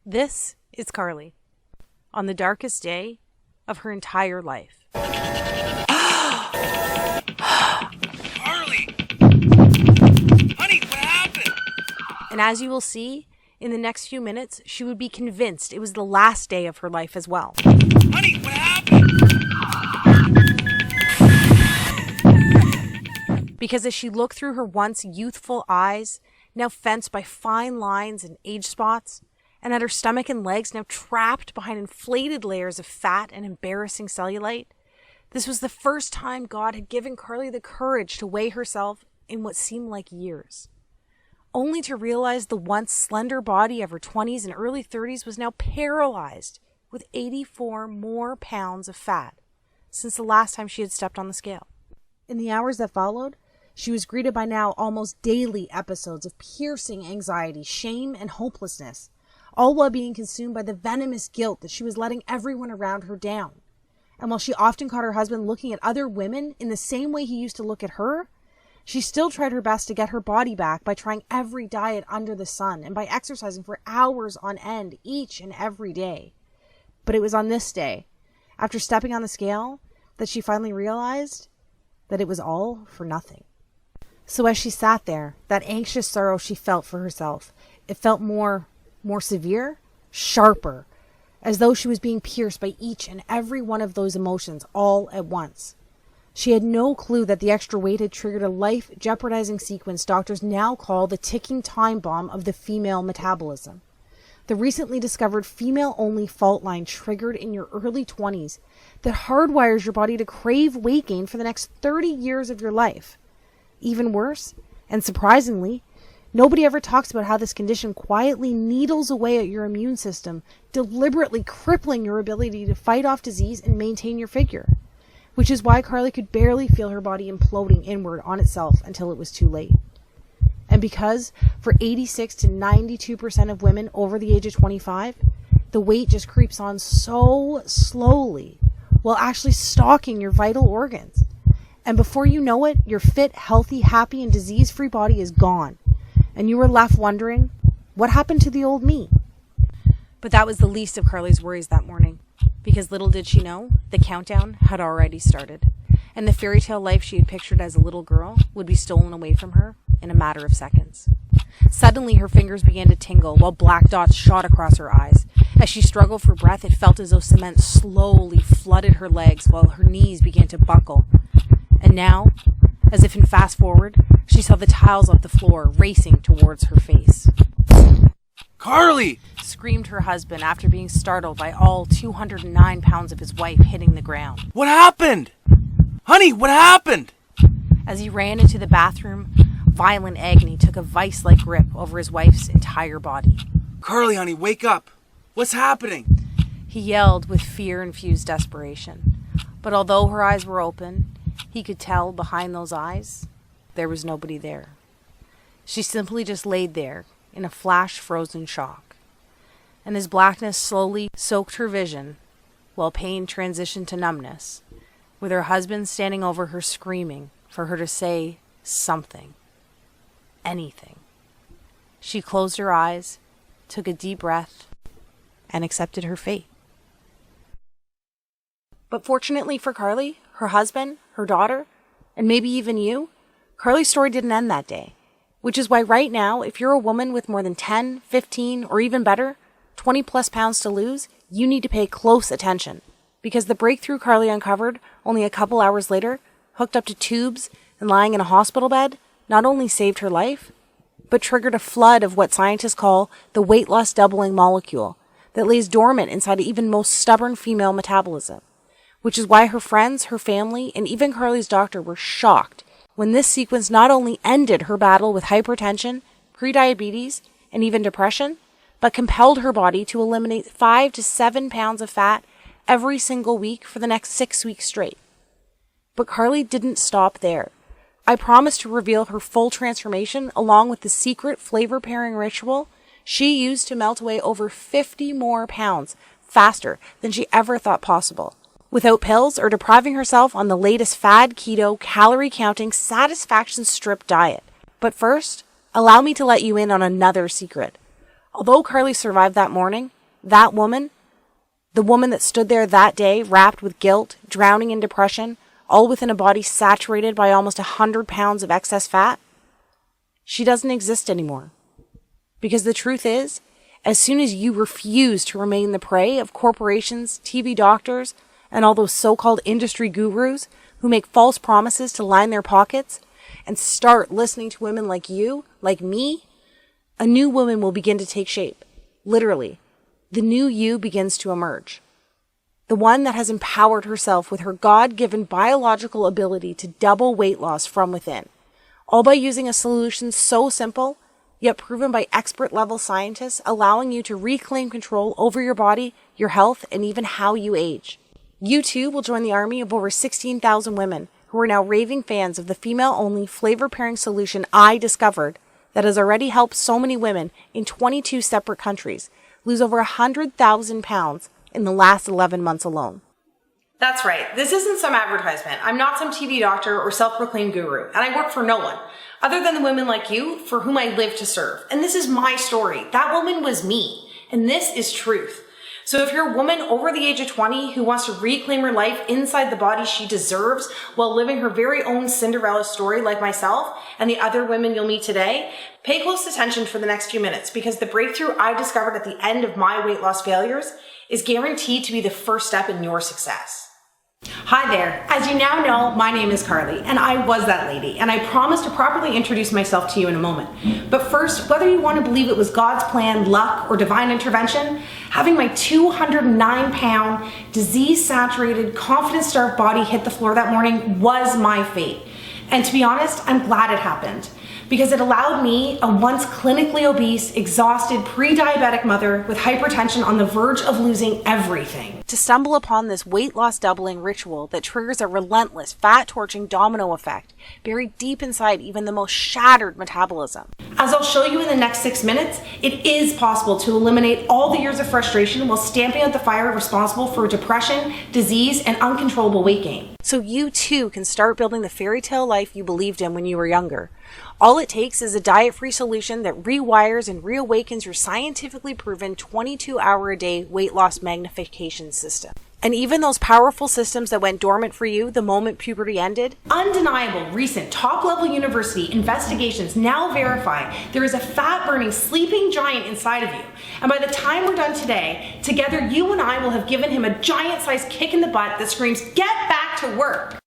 This is Carly on the darkest day of her entire life. Carly! Honey, what happened? And as you will see, in the next few minutes, she would be convinced it was the last day of her life as well. Honey, what happened? Because as she looked through her once youthful eyes, now fenced by fine lines and age spots, and at her stomach and legs now trapped behind inflated layers of fat and embarrassing cellulite, this was the first time God had given Carly the courage to weigh herself in what seemed like years, only to realize the once slender body of her 20s and early 30s was now paralyzed with 84 more pounds of fat since the last time she had stepped on the scale. In the hours that followed, she was greeted by now almost daily episodes of piercing anxiety, shame, and hopelessness, all while being consumed by the venomous guilt that she was letting everyone around her down. And while she often caught her husband looking at other women in the same way he used to look at her, she still tried her best to get her body back by trying every diet under the sun and by exercising for hours on end each and every day. But it was on this day, after stepping on the scale, that she finally realized that it was all for nothing. So as she sat there, that anxious sorrow she felt for herself, it felt more severe, sharper, as though she was being pierced by each and every one of those emotions all at once. She had no clue that the extra weight had triggered a life-jeopardizing sequence doctors now call the ticking time bomb of the female metabolism. The recently discovered female-only fault line triggered in your early 20s that hardwires your body to crave weight gain for the next 30 years of your life. Even worse, and surprisingly, nobody ever talks about how this condition quietly needles away at your immune system, deliberately crippling your ability to fight off disease and maintain your figure. Which is why Carly could barely feel her body imploding inward on itself until it was too late. And because for 86 to 92% of women over the age of 25, the weight just creeps on so slowly while actually stalking your vital organs. And before you know it, your fit, healthy, happy, and disease-free body is gone. And you were left wondering, what happened to the old me? But that was the least of Carly's worries that morning, because little did she know, the countdown had already started, and the fairy tale life she had pictured as a little girl would be stolen away from her in a matter of seconds. Suddenly, her fingers began to tingle, while black dots shot across her eyes. As she struggled for breath, it felt as though cement slowly flooded her legs, while her knees began to buckle. And now, as if in fast forward, she saw the tiles off the floor racing towards her face. Carly! Screamed her husband after being startled by all 209 pounds of his wife hitting the ground. What happened? Honey, what happened? As he ran into the bathroom, violent agony took a vice-like grip over his wife's entire body. Carly, honey, wake up. What's happening? He yelled with fear-infused desperation. But although her eyes were open, he could tell behind those eyes, there was nobody there. She simply just laid there in a flash-frozen shock. And as blackness slowly soaked her vision, while pain transitioned to numbness, with her husband standing over her screaming for her to say something, anything, she closed her eyes, took a deep breath, and accepted her fate. But fortunately for Carly, her husband, her daughter, and maybe even you, Carly's story didn't end that day. Which is why right now, if you're a woman with more than 10, 15, or even better, 20 plus pounds to lose, you need to pay close attention. Because the breakthrough Carly uncovered only a couple hours later, hooked up to tubes and lying in a hospital bed, not only saved her life, but triggered a flood of what scientists call the weight loss doubling molecule that lays dormant inside even most stubborn female metabolism. Which is why her friends, her family, and even Carly's doctor were shocked when this sequence not only ended her battle with hypertension, prediabetes, and even depression, but compelled her body to eliminate 5 to 7 pounds of fat every single week for the next 6 weeks straight. But Carly didn't stop there. I promised to reveal her full transformation along with the secret flavor pairing ritual she used to melt away over 50 more pounds faster than she ever thought possible, without pills or depriving herself on the latest fad keto, calorie-counting, satisfaction-stripped diet. But first, allow me to let you in on another secret. Although Carly survived that morning, That woman, the woman that stood there that day, wrapped with guilt, drowning in depression, all within a body saturated by almost 100 pounds of excess fat, she doesn't exist anymore. Because the truth is, as soon as you refuse to remain the prey of corporations, TV doctors, and all those so-called industry gurus who make false promises to line their pockets, and start listening to women like you, like me, a new woman will begin to take shape. Literally, the new you begins to emerge. The one that has empowered herself with her God-given biological ability to double weight loss from within, all by using a solution so simple, yet proven by expert-level scientists, allowing you to reclaim control over your body, your health, and even how you age. You too will join the army of over 16,000 women who are now raving fans of the female-only flavor-pairing solution I discovered that has already helped so many women in 22 separate countries lose over 100,000 pounds in the last 11 months alone. That's right. This isn't some advertisement. I'm not some TV doctor or self-proclaimed guru, and I work for no one other than the women like you for whom I live to serve. And this is my story. That woman was me, and this is truth. So if you're a woman over the age of 20 who wants to reclaim her life inside the body she deserves while living her very own Cinderella story like myself and the other women you'll meet today, pay close attention for the next few minutes, because the breakthrough I discovered at the end of my weight loss failures is guaranteed to be the first step in your success. Hi there. As you now know, my name is Carly, and I was that lady, and I promise to properly introduce myself to you in a moment. But first, whether you want to believe it was God's plan, luck, or divine intervention, having my 209-pound, disease-saturated, confidence-starved body hit the floor that morning was my fate. And to be honest, I'm glad it happened, because it allowed me, a once clinically obese, exhausted, pre-diabetic mother with hypertension on the verge of losing everything, to stumble upon this weight loss doubling ritual that triggers a relentless, fat-torching domino effect buried deep inside even the most shattered metabolism. As I'll show you in the next 6 minutes, it is possible to eliminate all the years of frustration while stamping out the fire responsible for depression, disease, and uncontrollable weight gain. So you too can start building the fairy tale life you believed in when you were younger. All it takes is a diet-free solution that rewires and reawakens your scientifically proven 22-hour-a-day weight loss magnification system. And even those powerful systems that went dormant for you the moment puberty ended? Undeniable recent top-level university investigations now verify there is a fat-burning sleeping giant inside of you. And by the time we're done today, together you and I will have given him a giant-sized kick in the butt that screams, "Get back to work!"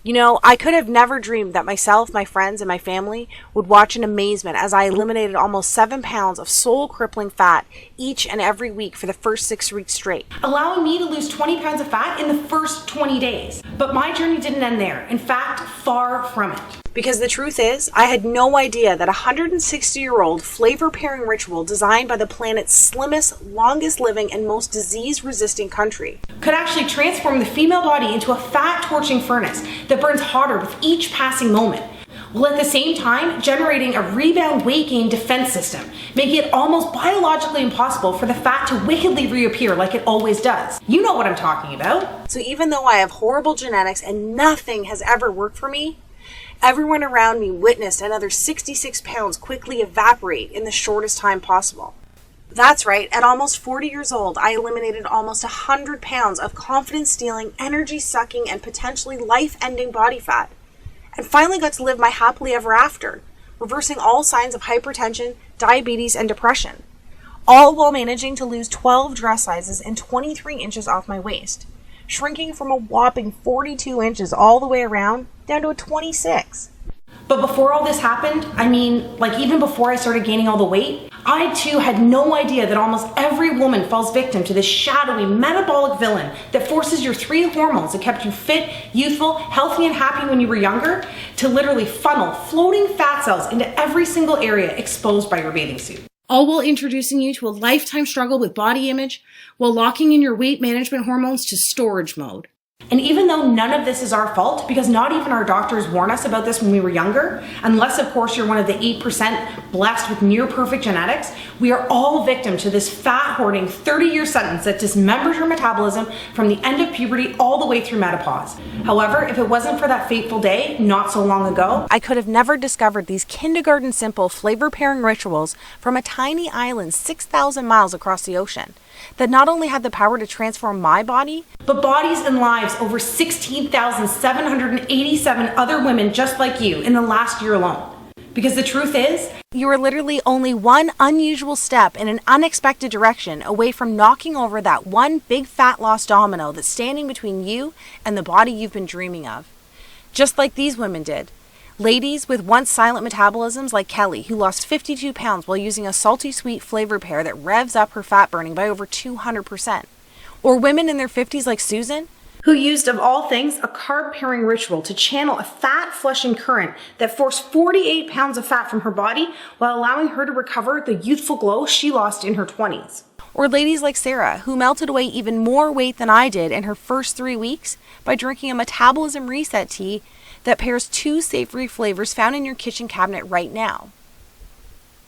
You know, I could have never dreamed that myself, my friends, and my family would watch in amazement as I eliminated almost 7 pounds of soul-crippling fat each and every week for the first 6 weeks straight, allowing me to lose 20 pounds of fat in the first 20 days. But my journey didn't end there. In fact, far from it. Because the truth is, I had no idea that a 160-year-old flavor-pairing ritual designed by the planet's slimmest, longest-living, and most disease-resistant country could actually transform the female body into a fat-torching furnace that burns hotter with each passing moment, while at the same time generating a rebound weight gain defense system, making it almost biologically impossible for the fat to wickedly reappear like it always does. You know what I'm talking about. So even though I have horrible genetics and nothing has ever worked for me, everyone around me witnessed another 66 pounds quickly evaporate in the shortest time possible. That's right, at almost 40 years old, I eliminated almost 100 pounds of confidence-stealing, energy-sucking, and potentially life-ending body fat, and finally got to live my happily ever after, reversing all signs of hypertension, diabetes, and depression, all while managing to lose 12 dress sizes and 23 inches off my waist, shrinking from a whopping 42 inches all the way around down to a 26. But before all this happened, even before I started gaining all the weight, I too had no idea that almost every woman falls victim to this shadowy metabolic villain that forces your 3 hormones that kept you fit, youthful, healthy, and happy when you were younger to literally funnel floating fat cells into every single area exposed by your bathing suit. All while introducing you to a lifetime struggle with body image while locking in your weight management hormones to storage mode. And even though none of this is our fault, because not even our doctors warned us about this when we were younger, unless of course you're one of the 8% blessed with near perfect genetics, we are all victim to this fat hoarding 30-year sentence that dismembers your metabolism from the end of puberty all the way through menopause. However, if it wasn't for that fateful day, not so long ago, I could have never discovered these kindergarten simple flavor pairing rituals from a tiny island 6,000 miles across the ocean that not only had the power to transform my body, but bodies and lives over 16,787 other women just like you in the last year alone. Because the truth is, you are literally only one unusual step in an unexpected direction away from knocking over that one big fat lost domino that's standing between you and the body you've been dreaming of. Just like these women did. Ladies with once silent metabolisms like Kelly, who lost 52 pounds while using a salty sweet flavor pair that revs up her fat burning by over 200%. Or women in their 50s like Susan, who used, of all things, a carb pairing ritual to channel a fat flushing current that forced 48 pounds of fat from her body while allowing her to recover the youthful glow she lost in her 20s. Or ladies like Sarah, who melted away even more weight than I did in her first 3 weeks by drinking a metabolism reset tea that pairs 2 savory flavors found in your kitchen cabinet right now.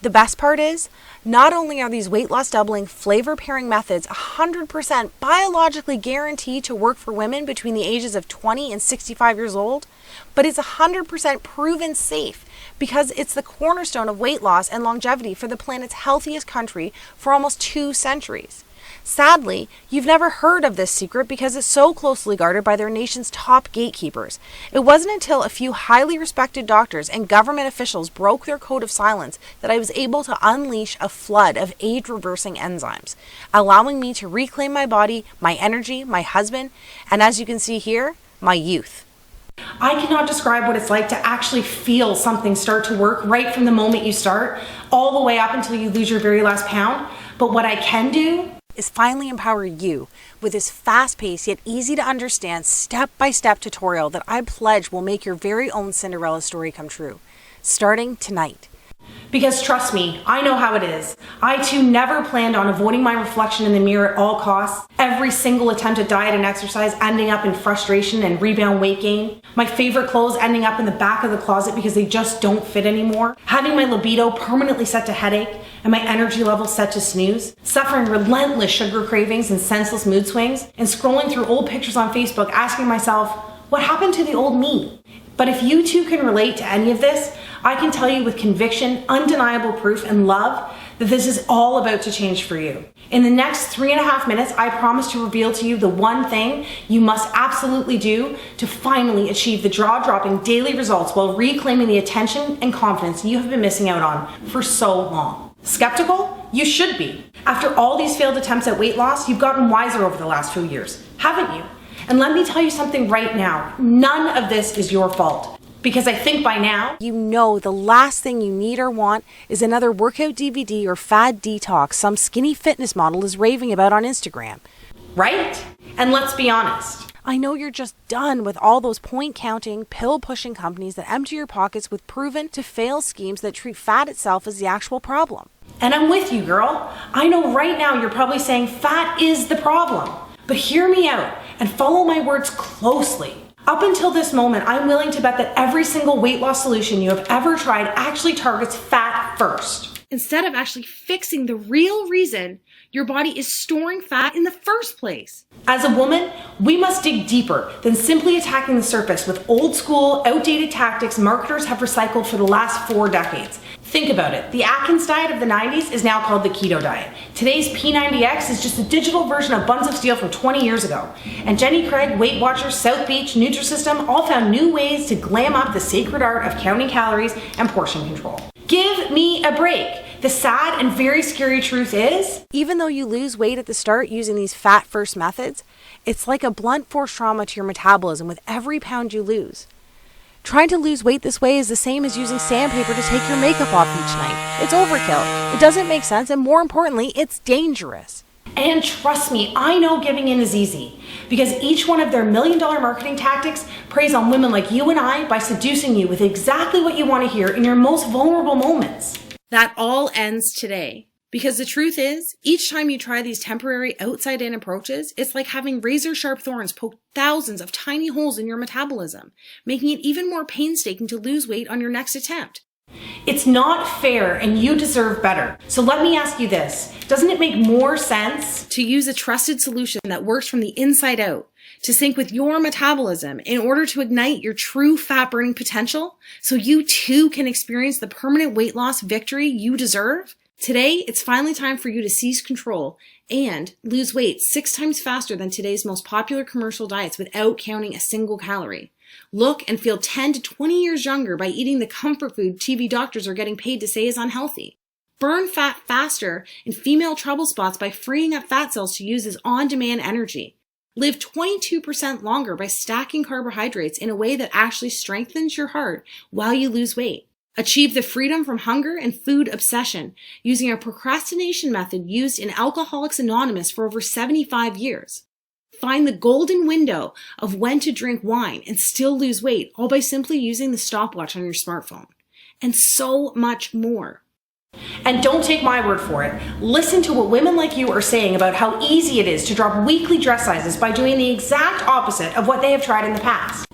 The best part is, not only are these weight loss doubling flavor pairing methods 100% biologically guaranteed to work for women between the ages of 20 and 65 years old, but it's 100% proven safe because it's the cornerstone of weight loss and longevity for the planet's healthiest country for almost 2 centuries. Sadly, you've never heard of this secret because it's so closely guarded by their nation's top gatekeepers. It wasn't until a few highly respected doctors and government officials broke their code of silence that I was able to unleash a flood of age-reversing enzymes, allowing me to reclaim my body, my energy, my husband, and as you can see here, my youth. I cannot describe what it's like to actually feel something start to work right from the moment you start, all the way up until you lose your very last pound. But what I can do is finally empower you with this fast-paced yet easy to understand step-by-step tutorial that I pledge will make your very own Cinderella story come true, starting tonight. Because trust me, I know how it is. I too never planned on avoiding my reflection in the mirror at all costs. Every single attempt at diet and exercise ending up in frustration and rebound weight gain. My favorite clothes ending up in the back of the closet because they just don't fit anymore. Having my libido permanently set to headache and my energy level set to snooze. Suffering relentless sugar cravings and senseless mood swings. And scrolling through old pictures on Facebook asking myself, what happened to the old me? But if you too can relate to any of this, I can tell you with conviction, undeniable proof, and love that this is all about to change for you. In the next 3.5 minutes, I promise to reveal to you the one thing you must absolutely do to finally achieve the jaw-dropping daily results while reclaiming the attention and confidence you have been missing out on for so long. Skeptical? You should be. After all these failed attempts at weight loss, you've gotten wiser over the last few years, haven't you? And let me tell you something right now. None of this is your fault. Because I think by now, you know the last thing you need or want is another workout DVD or fad detox some skinny fitness model is raving about on Instagram. Right? And let's be honest. I know you're just done with all those point-counting, pill-pushing companies that empty your pockets with proven-to-fail schemes that treat fat itself as the actual problem. And I'm with you, girl. I know right now you're probably saying fat is the problem. But hear me out and follow my words closely. Up until this moment, I'm willing to bet that every single weight loss solution you have ever tried actually targets fat first, instead of actually fixing the real reason your body is storing fat in the first place. As a woman, we must dig deeper than simply attacking the surface with old school, outdated tactics marketers have recycled for the last 4 decades. Think about it. The Atkins diet of the 90s is now called the keto diet. Today's P90X is just a digital version of Buns of Steel from 20 years ago. And Jenny Craig, Weight Watchers, South Beach, Nutrisystem all found new ways to glam up the sacred art of counting calories and portion control. Give me a break. The sad and very scary truth is, even though you lose weight at the start using these fat-first methods, it's like a blunt force trauma to your metabolism with every pound you lose. Trying to lose weight this way is the same as using sandpaper to take your makeup off each night. It's overkill. It doesn't make sense, and more importantly, it's dangerous. And trust me, I know giving in is easy, because each one of their million-dollar marketing tactics preys on women like you and I by seducing you with exactly what you want to hear in your most vulnerable moments. That all ends today. Because the truth is, each time you try these temporary outside-in approaches, it's like having razor-sharp thorns poke thousands of tiny holes in your metabolism, making it even more painstaking to lose weight on your next attempt. It's not fair, and you deserve better. So let me ask you this. Doesn't it make more sense to use a trusted solution that works from the inside out, to sync with your metabolism in order to ignite your true fat-burning potential, so you too can experience the permanent weight loss victory you deserve? Today, it's finally time for you to seize control and lose weight 6 times faster than today's most popular commercial diets without counting a single calorie. Look and feel 10 to 20 years younger by eating the comfort food TV doctors are getting paid to say is unhealthy. Burn fat faster in female trouble spots by freeing up fat cells to use as on-demand energy. Live 22% longer by stacking carbohydrates in a way that actually strengthens your heart while you lose weight. Achieve the freedom from hunger and food obsession using a procrastination method used in Alcoholics Anonymous for over 75 years. Find the golden window of when to drink wine and still lose weight, all by simply using the stopwatch on your smartphone. And so much more. And don't take my word for it. Listen to what women like you are saying about how easy it is to drop weekly dress sizes by doing the exact opposite of what they have tried in the past.